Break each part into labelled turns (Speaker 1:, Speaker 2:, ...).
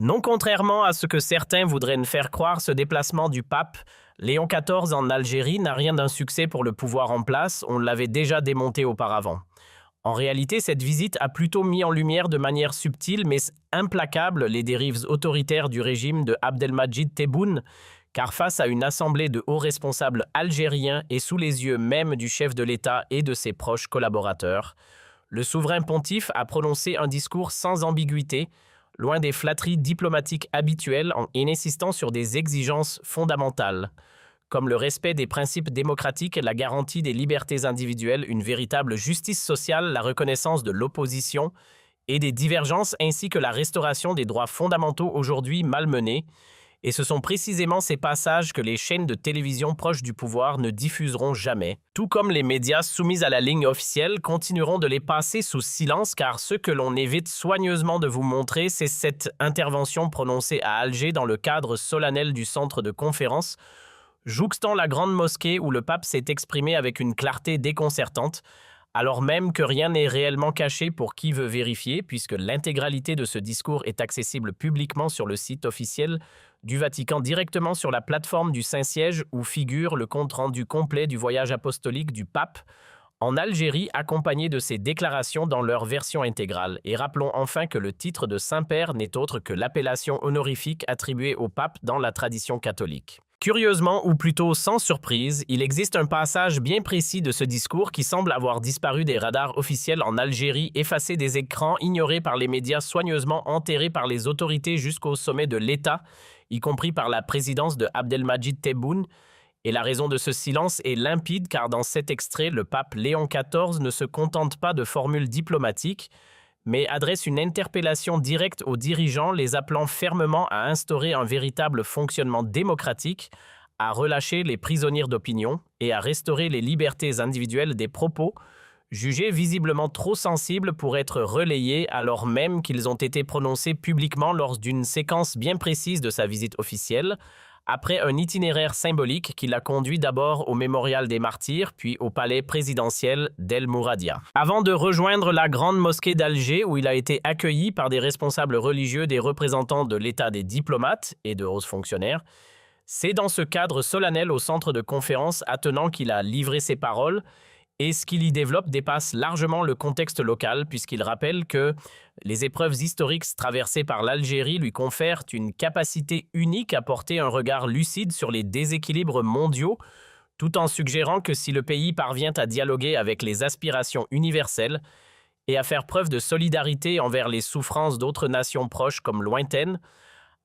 Speaker 1: Non, contrairement à ce que certains voudraient nous faire croire, ce déplacement du pape Léon XIV en Algérie n'a rien d'un succès pour le pouvoir en place, on l'avait déjà démonté auparavant. En réalité, cette visite a plutôt mis en lumière de manière subtile mais implacable les dérives autoritaires du régime de Abdelmadjid Tebboune, car face à une assemblée de hauts responsables algériens et sous les yeux même du chef de l'État et de ses proches collaborateurs, le souverain pontife a prononcé un discours sans ambiguïté, loin des flatteries diplomatiques habituelles et insistant sur des exigences fondamentales, comme le respect des principes démocratiques, la garantie des libertés individuelles, une véritable justice sociale, la reconnaissance de l'opposition et des divergences, ainsi que la restauration des droits fondamentaux aujourd'hui malmenés. Et ce sont précisément ces passages que les chaînes de télévision proches du pouvoir ne diffuseront jamais. Tout comme les médias soumis à la ligne officielle continueront de les passer sous silence, car ce que l'on évite soigneusement de vous montrer, c'est cette intervention prononcée à Alger dans le cadre solennel du centre de conférence, jouxtant la grande mosquée où le pape s'est exprimé avec une clarté déconcertante, alors même que rien n'est réellement caché pour qui veut vérifier, puisque l'intégralité de ce discours est accessible publiquement sur le site officiel du Vatican, directement sur la plateforme du Saint-Siège où figure le compte-rendu complet du voyage apostolique du pape en Algérie, accompagné de ses déclarations dans leur version intégrale. Et rappelons enfin que le titre de Saint-Père n'est autre que l'appellation honorifique attribuée au pape dans la tradition catholique. Curieusement, ou plutôt sans surprise, il existe un passage bien précis de ce discours qui semble avoir disparu des radars officiels en Algérie, effacé des écrans, ignoré par les médias, soigneusement enterré par les autorités jusqu'au sommet de l'État, y compris par la présidence de Abdelmadjid Tebboune. Et la raison de ce silence est limpide, car dans cet extrait, le pape Léon XIV ne se contente pas de formules diplomatiques, mais adresse une interpellation directe aux dirigeants, les appelant fermement à instaurer un véritable fonctionnement démocratique, à relâcher les prisonniers d'opinion et à restaurer les libertés individuelles des propos, jugés visiblement trop sensibles pour être relayés alors même qu'ils ont été prononcés publiquement lors d'une séquence bien précise de sa visite officielle, après un itinéraire symbolique qui l'a conduit d'abord au Mémorial des Martyrs, puis au palais présidentiel d'El Mouradia. Avant de rejoindre la grande mosquée d'Alger, où il a été accueilli par des responsables religieux, des représentants de l'État, des diplomates et de hauts fonctionnaires, c'est dans ce cadre solennel au centre de conférence attenant qu'il a livré ses paroles, et ce qu'il y développe dépasse largement le contexte local, puisqu'il rappelle que les épreuves historiques traversées par l'Algérie lui confèrent une capacité unique à porter un regard lucide sur les déséquilibres mondiaux, tout en suggérant que si le pays parvient à dialoguer avec les aspirations universelles et à faire preuve de solidarité envers les souffrances d'autres nations proches comme lointaines,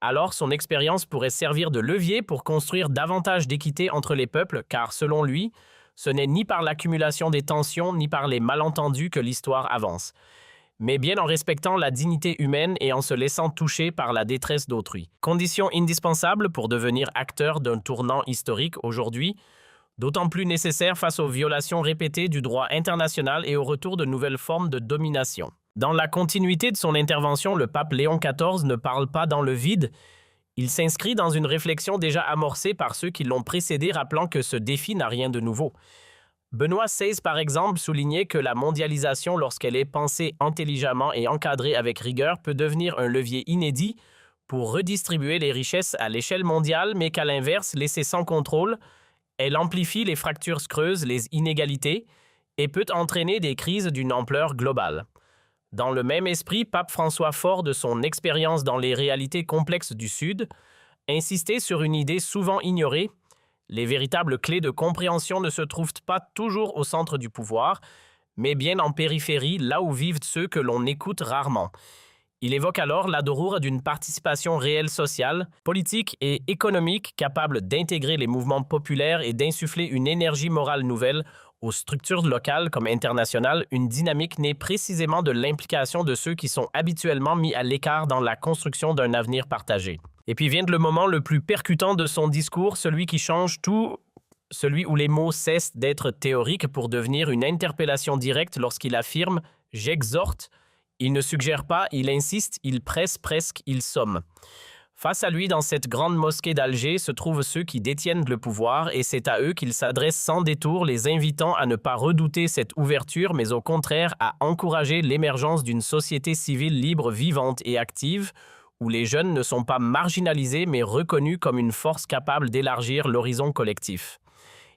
Speaker 1: alors son expérience pourrait servir de levier pour construire davantage d'équité entre les peuples, car selon lui, ce n'est ni par l'accumulation des tensions ni par les malentendus que l'histoire avance, mais bien en respectant la dignité humaine et en se laissant toucher par la détresse d'autrui. Condition indispensable pour devenir acteur d'un tournant historique aujourd'hui, d'autant plus nécessaire face aux violations répétées du droit international et au retour de nouvelles formes de domination. Dans la continuité de son intervention, le pape Léon XIV ne parle pas dans le vide. Il s'inscrit dans une réflexion déjà amorcée par ceux qui l'ont précédé, rappelant que ce défi n'a rien de nouveau. Benoît XVI, par exemple, soulignait que la mondialisation, lorsqu'elle est pensée intelligemment et encadrée avec rigueur, peut devenir un levier inédit pour redistribuer les richesses à l'échelle mondiale, mais qu'à l'inverse, laissée sans contrôle, elle amplifie les fractures creuses, les inégalités, et peut entraîner des crises d'une ampleur globale. Dans le même esprit, Pape François, fort de son expérience dans les réalités complexes du Sud, insistait sur une idée souvent ignorée: les véritables clés de compréhension ne se trouvent pas toujours au centre du pouvoir, mais bien en périphérie, là où vivent ceux que l'on écoute rarement. Il évoque alors la dorure d'une participation réelle sociale, politique et économique capable d'intégrer les mouvements populaires et d'insuffler une énergie morale nouvelle aux structures locales comme internationales, une dynamique née précisément de l'implication de ceux qui sont habituellement mis à l'écart dans la construction d'un avenir partagé. Et puis vient le moment le plus percutant de son discours, celui qui change tout, celui où les mots cessent d'être théoriques pour devenir une interpellation directe lorsqu'il affirme « j'exhorte ». Il ne suggère pas, il insiste, il presse presque, il somme. Face à lui, dans cette grande mosquée d'Alger, se trouvent ceux qui détiennent le pouvoir et c'est à eux qu'il s'adresse sans détour, les invitant à ne pas redouter cette ouverture, mais au contraire à encourager l'émergence d'une société civile libre, vivante et active, où les jeunes ne sont pas marginalisés mais reconnus comme une force capable d'élargir l'horizon collectif.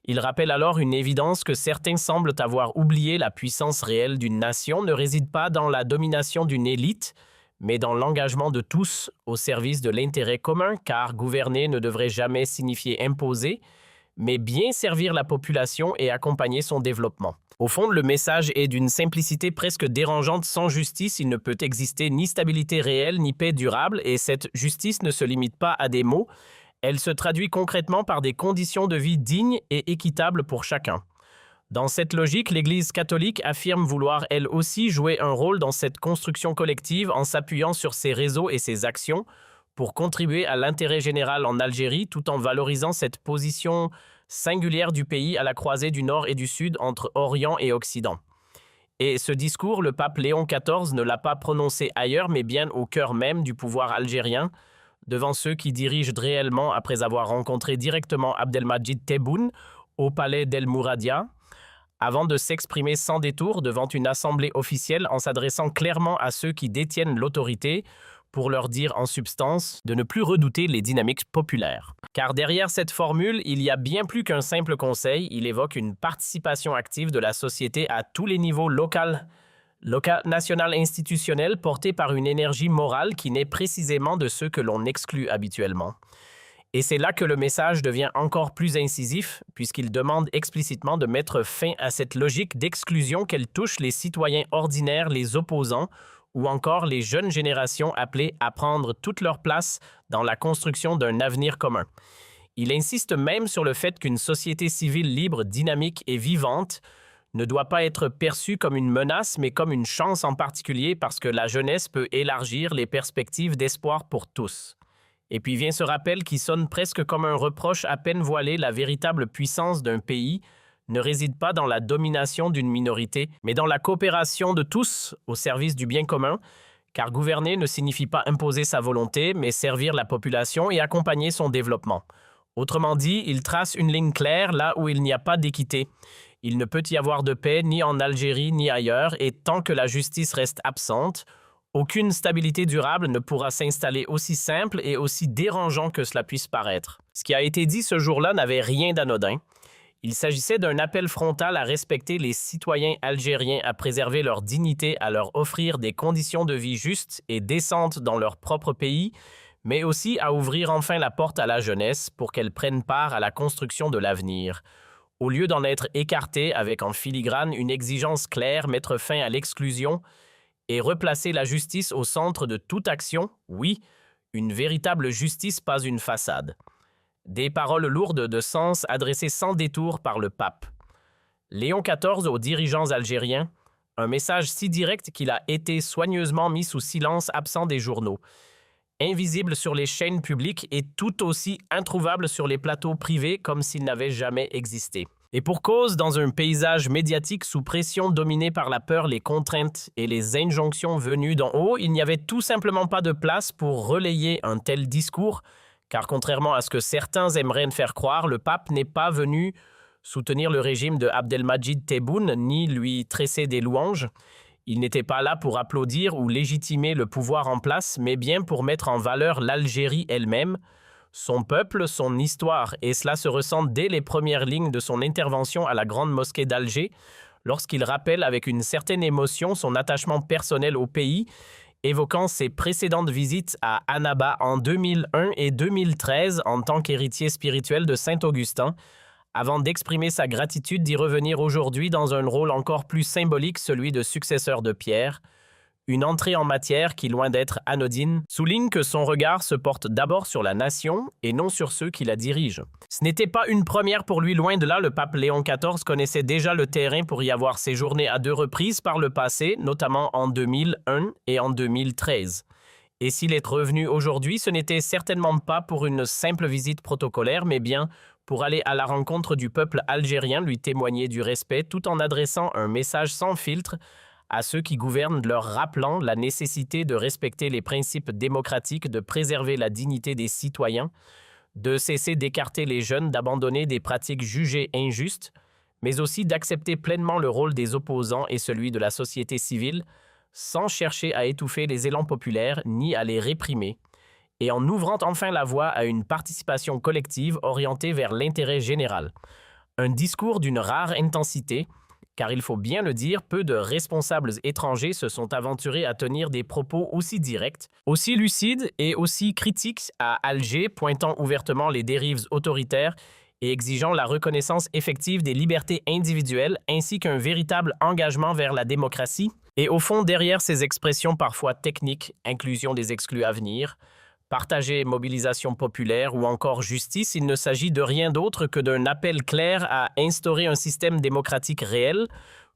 Speaker 1: Il rappelle alors une évidence que certains semblent avoir oublié: la puissance réelle d'une nation ne réside pas dans la domination d'une élite, mais dans l'engagement de tous au service de l'intérêt commun, car gouverner ne devrait jamais signifier imposer, mais bien servir la population et accompagner son développement. Au fond, le message est d'une simplicité presque dérangeante: sans justice, il ne peut exister ni stabilité réelle ni paix durable, et cette justice ne se limite pas à des mots, elle se traduit concrètement par des conditions de vie dignes et équitables pour chacun. Dans cette logique, l'Église catholique affirme vouloir elle aussi jouer un rôle dans cette construction collective en s'appuyant sur ses réseaux et ses actions pour contribuer à l'intérêt général en Algérie, tout en valorisant cette position singulière du pays à la croisée du Nord et du Sud, entre Orient et Occident. Et ce discours, le pape Léon XIV ne l'a pas prononcé ailleurs, mais bien au cœur même du pouvoir algérien, devant ceux qui dirigent réellement, après avoir rencontré directement Abdelmadjid Tebboune au palais d'El Mouradia, avant de s'exprimer sans détour devant une assemblée officielle en s'adressant clairement à ceux qui détiennent l'autorité pour leur dire en substance de ne plus redouter les dynamiques populaires. Car derrière cette formule, il y a bien plus qu'un simple conseil, il évoque une participation active de la société à tous les niveaux local, national, institutionnel, porté par une énergie morale qui naît précisément de ceux que l'on exclut habituellement. Et c'est là que le message devient encore plus incisif, puisqu'il demande explicitement de mettre fin à cette logique d'exclusion qu'elle touche les citoyens ordinaires, les opposants, ou encore les jeunes générations appelées à prendre toute leur place dans la construction d'un avenir commun. Il insiste même sur le fait qu'une société civile libre, dynamique et vivante ne doit pas être perçue comme une menace, mais comme une chance, en particulier parce que la jeunesse peut élargir les perspectives d'espoir pour tous. Et puis vient ce rappel qui sonne presque comme un reproche à peine voilé: la véritable puissance d'un pays ne réside pas dans la domination d'une minorité, mais dans la coopération de tous au service du bien commun, car gouverner ne signifie pas imposer sa volonté, mais servir la population et accompagner son développement. Autrement dit, il trace une ligne claire là où il n'y a pas d'équité. Il ne peut y avoir de paix ni en Algérie ni ailleurs, et tant que la justice reste absente, aucune stabilité durable ne pourra s'installer, aussi simple et aussi dérangeant que cela puisse paraître. Ce qui a été dit ce jour-là n'avait rien d'anodin. Il s'agissait d'un appel frontal à respecter les citoyens algériens, à préserver leur dignité, à leur offrir des conditions de vie justes et décentes dans leur propre pays, mais aussi à ouvrir enfin la porte à la jeunesse pour qu'elle prenne part à la construction de l'avenir. Au lieu d'en être écarté avec en filigrane une exigence claire: mettre fin à l'exclusion et replacer la justice au centre de toute action, oui, une véritable justice, pas une façade. Des paroles lourdes de sens adressées sans détour par le pape Léon XIV aux dirigeants algériens, un message si direct qu'il a été soigneusement mis sous silence, absent des journaux, invisible sur les chaînes publiques et tout aussi introuvable sur les plateaux privés, comme s'il n'avait jamais existé. Et pour cause, dans un paysage médiatique sous pression, dominé par la peur, les contraintes et les injonctions venues d'en haut, il n'y avait tout simplement pas de place pour relayer un tel discours, car contrairement à ce que certains aimeraient faire croire, le pape n'est pas venu soutenir le régime de Abdelmadjid Tebboune, ni lui tresser des louanges. Il n'était pas là pour applaudir ou légitimer le pouvoir en place, mais bien pour mettre en valeur l'Algérie elle-même, son peuple, son histoire, et cela se ressent dès les premières lignes de son intervention à la Grande Mosquée d'Alger, lorsqu'il rappelle avec une certaine émotion son attachement personnel au pays, évoquant ses précédentes visites à Annaba en 2001 et 2013 en tant qu'héritier spirituel de Saint-Augustin, avant d'exprimer sa gratitude d'y revenir aujourd'hui dans un rôle encore plus symbolique, celui de successeur de Pierre. Une entrée en matière qui, loin d'être anodine, souligne que son regard se porte d'abord sur la nation et non sur ceux qui la dirigent. Ce n'était pas une première pour lui, loin de là. Le pape Léon XIV connaissait déjà le terrain pour y avoir séjourné à 2 reprises par le passé, notamment en 2001 et en 2013. Et s'il est revenu aujourd'hui, ce n'était certainement pas pour une simple visite protocolaire, mais bien pour aller à la rencontre du peuple algérien, lui témoigner du respect, tout en adressant un message sans filtre à ceux qui gouvernent, leur rappelant la nécessité de respecter les principes démocratiques, de préserver la dignité des citoyens, de cesser d'écarter les jeunes, d'abandonner des pratiques jugées injustes, mais aussi d'accepter pleinement le rôle des opposants et celui de la société civile, sans chercher à étouffer les élans populaires ni à les réprimer, et en ouvrant enfin la voie à une participation collective orientée vers l'intérêt général. Un discours d'une rare intensité, car il faut bien le dire, peu de responsables étrangers se sont aventurés à tenir des propos aussi directs, aussi lucides et aussi critiques à Alger, pointant ouvertement les dérives autoritaires et exigeant la reconnaissance effective des libertés individuelles ainsi qu'un véritable engagement vers la démocratie. Et au fond, derrière ces expressions parfois techniques, inclusion des exclus à venir, partager mobilisation populaire ou encore justice, il ne s'agit de rien d'autre que d'un appel clair à instaurer un système démocratique réel,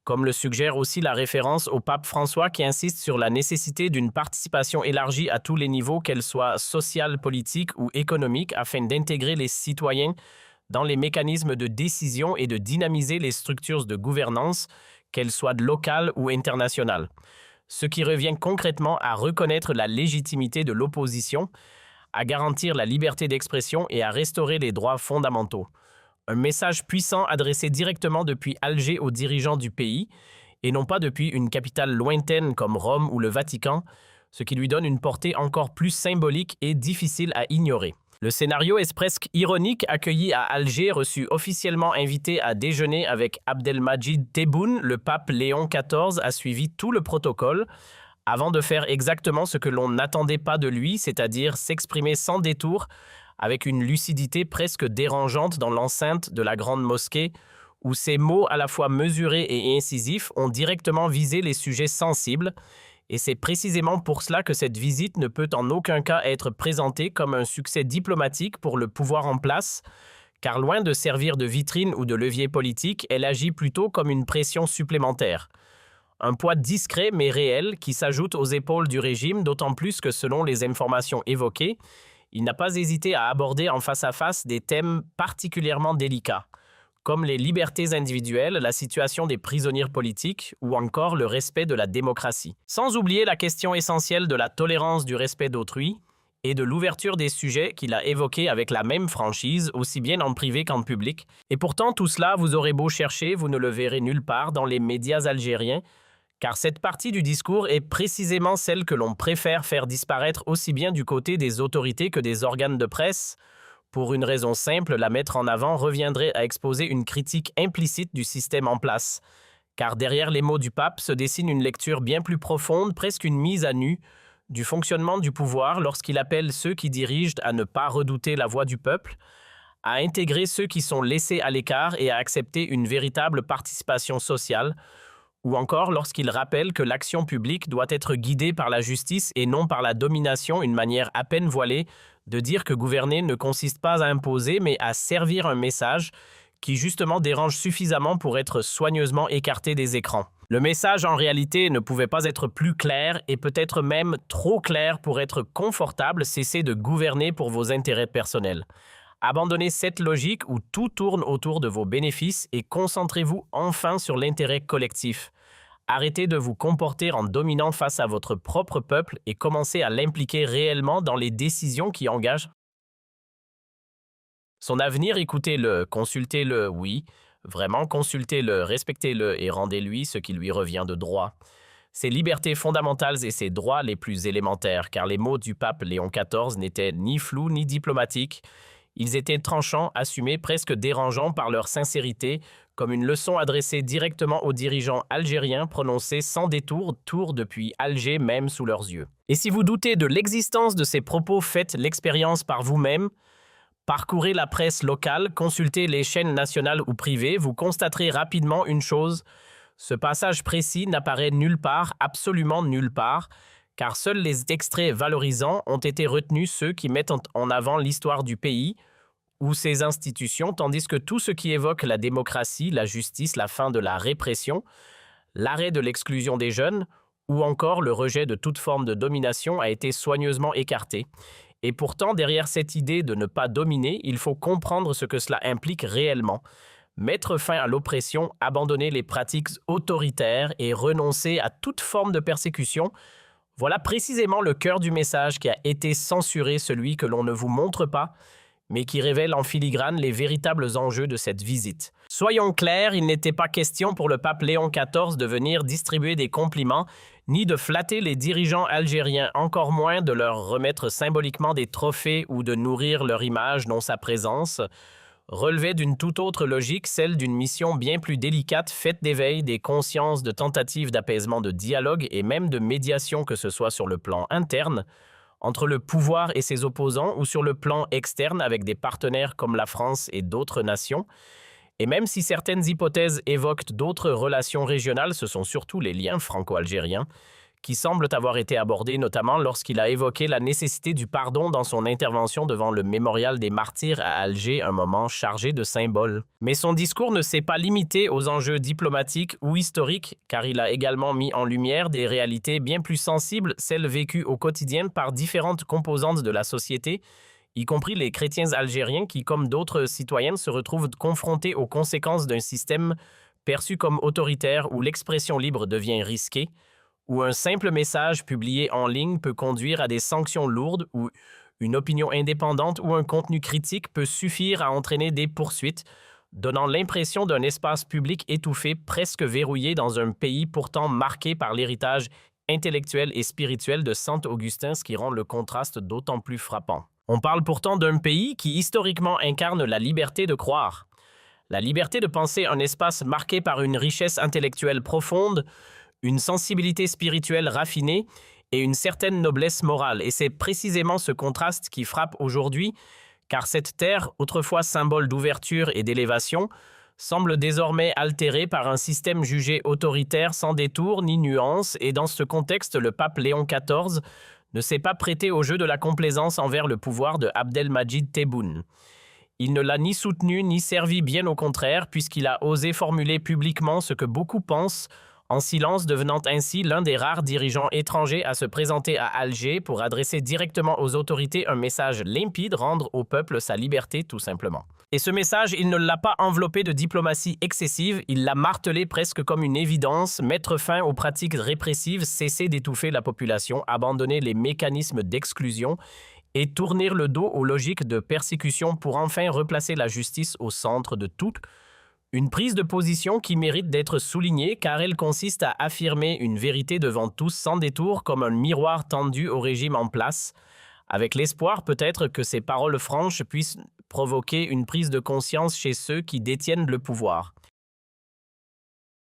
Speaker 1: comme le suggère aussi la référence au pape François qui insiste sur la nécessité d'une participation élargie à tous les niveaux, qu'elle soit sociale, politique ou économique, afin d'intégrer les citoyens dans les mécanismes de décision et de dynamiser les structures de gouvernance, qu'elles soient locales ou internationales. Ce qui revient concrètement à reconnaître la légitimité de l'opposition, à garantir la liberté d'expression et à restaurer les droits fondamentaux. Un message puissant adressé directement depuis Alger aux dirigeants du pays, et non pas depuis une capitale lointaine comme Rome ou le Vatican, ce qui lui donne une portée encore plus symbolique et difficile à ignorer. Le scénario est presque ironique, accueilli à Alger, reçu officiellement invité à déjeuner avec Abdelmajid Tebboune, le pape Léon XIV a suivi tout le protocole, avant de faire exactement ce que l'on n'attendait pas de lui, c'est-à-dire s'exprimer sans détour, avec une lucidité presque dérangeante dans l'enceinte de la grande mosquée, où ses mots à la fois mesurés et incisifs ont directement visé les sujets sensibles, et c'est précisément pour cela que cette visite ne peut en aucun cas être présentée comme un succès diplomatique pour le pouvoir en place, car loin de servir de vitrine ou de levier politique, elle agit plutôt comme une pression supplémentaire. Un poids discret mais réel qui s'ajoute aux épaules du régime, d'autant plus que selon les informations évoquées, il n'a pas hésité à aborder en face à face des thèmes particulièrement délicats, comme les libertés individuelles, la situation des prisonniers politiques ou encore le respect de la démocratie. Sans oublier la question essentielle de la tolérance du respect d'autrui et de l'ouverture des sujets qu'il a évoqués avec la même franchise, aussi bien en privé qu'en public. Et pourtant, tout cela, vous aurez beau chercher, vous ne le verrez nulle part dans les médias algériens, car cette partie du discours est précisément celle que l'on préfère faire disparaître aussi bien du côté des autorités que des organes de presse. Pour une raison simple, la mettre en avant reviendrait à exposer une critique implicite du système en place, car derrière les mots du pape se dessine une lecture bien plus profonde, presque une mise à nu, du fonctionnement du pouvoir lorsqu'il appelle ceux qui dirigent à ne pas redouter la voix du peuple, à intégrer ceux qui sont laissés à l'écart et à accepter une véritable participation sociale, ou encore lorsqu'il rappelle que l'action publique doit être guidée par la justice et non par la domination, une manière à peine voilée de dire que gouverner ne consiste pas à imposer mais à servir un message qui justement dérange suffisamment pour être soigneusement écarté des écrans. Le message en réalité ne pouvait pas être plus clair et peut-être même trop clair pour être confortable, cessez de gouverner pour vos intérêts personnels. Abandonnez cette logique où tout tourne autour de vos bénéfices et concentrez-vous enfin sur l'intérêt collectif. Arrêtez de vous comporter en dominant face à votre propre peuple et commencez à l'impliquer réellement dans les décisions qui engagent son avenir. Écoutez-le, consultez-le, oui, vraiment consultez-le, respectez-le et rendez-lui ce qui lui revient de droit. Ses libertés fondamentales et ses droits les plus élémentaires, car les mots du pape Léon XIV n'étaient ni flous ni diplomatiques. Ils étaient tranchants, assumés, presque dérangeants par leur sincérité, comme une leçon adressée directement aux dirigeants algériens, prononcée sans détour depuis Alger même sous leurs yeux. Et si vous doutez de l'existence de ces propos, faites l'expérience par vous-même. Parcourez la presse locale, consultez les chaînes nationales ou privées, vous constaterez rapidement une chose. Ce passage précis n'apparaît nulle part, absolument nulle part, car seuls les extraits valorisants ont été retenus, ceux qui mettent en avant l'histoire du pays ou ses institutions, tandis que tout ce qui évoque la démocratie, la justice, la fin de la répression, l'arrêt de l'exclusion des jeunes ou encore le rejet de toute forme de domination a été soigneusement écarté. Et pourtant, derrière cette idée de ne pas dominer, il faut comprendre ce que cela implique réellement. Mettre fin à l'oppression, abandonner les pratiques autoritaires et renoncer à toute forme de persécution, voilà précisément le cœur du message qui a été censuré, celui que l'on ne vous montre pas, mais qui révèle en filigrane les véritables enjeux de cette visite. Soyons clairs, il n'était pas question pour le pape Léon XIV de venir distribuer des compliments, ni de flatter les dirigeants algériens, encore moins de leur remettre symboliquement des trophées ou de nourrir leur image dont sa présence relevait d'une toute autre logique, celle d'une mission bien plus délicate, faite d'éveil des consciences, de tentatives d'apaisement, de dialogue et même de médiation, que ce soit sur le plan interne, entre le pouvoir et ses opposants, ou sur le plan externe avec des partenaires comme la France et d'autres nations. Et même si certaines hypothèses évoquent d'autres relations régionales, ce sont surtout les liens franco-algériens qui semblent avoir été abordés, notamment lorsqu'il a évoqué la nécessité du pardon dans son intervention devant le mémorial des martyrs à Alger, un moment chargé de symboles. Mais son discours ne s'est pas limité aux enjeux diplomatiques ou historiques, car il a également mis en lumière des réalités bien plus sensibles, celles vécues au quotidien par différentes composantes de la société, y compris les chrétiens algériens qui, comme d'autres citoyens, se retrouvent confrontés aux conséquences d'un système perçu comme autoritaire où l'expression libre devient risquée, où un simple message publié en ligne peut conduire à des sanctions lourdes, où une opinion indépendante ou un contenu critique peut suffire à entraîner des poursuites, donnant l'impression d'un espace public étouffé, presque verrouillé dans un pays pourtant marqué par l'héritage intellectuel et spirituel de Saint Augustin, ce qui rend le contraste d'autant plus frappant. On parle pourtant d'un pays qui historiquement incarne la liberté de croire, la liberté de penser un espace marqué par une richesse intellectuelle profonde, une sensibilité spirituelle raffinée et une certaine noblesse morale. Et c'est précisément ce contraste qui frappe aujourd'hui, car cette terre, autrefois symbole d'ouverture et d'élévation, semble désormais altérée par un système jugé autoritaire sans détour ni nuance, et dans ce contexte, le pape Léon XIV ne s'est pas prêté au jeu de la complaisance envers le pouvoir de Abdelmadjid Tebboune. Il ne l'a ni soutenu ni servi, bien au contraire, puisqu'il a osé formuler publiquement ce que beaucoup pensent, en silence, devenant ainsi l'un des rares dirigeants étrangers à se présenter à Alger pour adresser directement aux autorités un message limpide, rendre au peuple sa liberté tout simplement. Et ce message, il ne l'a pas enveloppé de diplomatie excessive, il l'a martelé presque comme une évidence: mettre fin aux pratiques répressives, cesser d'étouffer la population, abandonner les mécanismes d'exclusion et tourner le dos aux logiques de persécution pour enfin replacer la justice au centre de tout. Une prise de position qui mérite d'être soulignée car elle consiste à affirmer une vérité devant tous sans détour, comme un miroir tendu au régime en place, avec l'espoir peut-être que ces paroles franches puissent provoquer une prise de conscience chez ceux qui détiennent le pouvoir.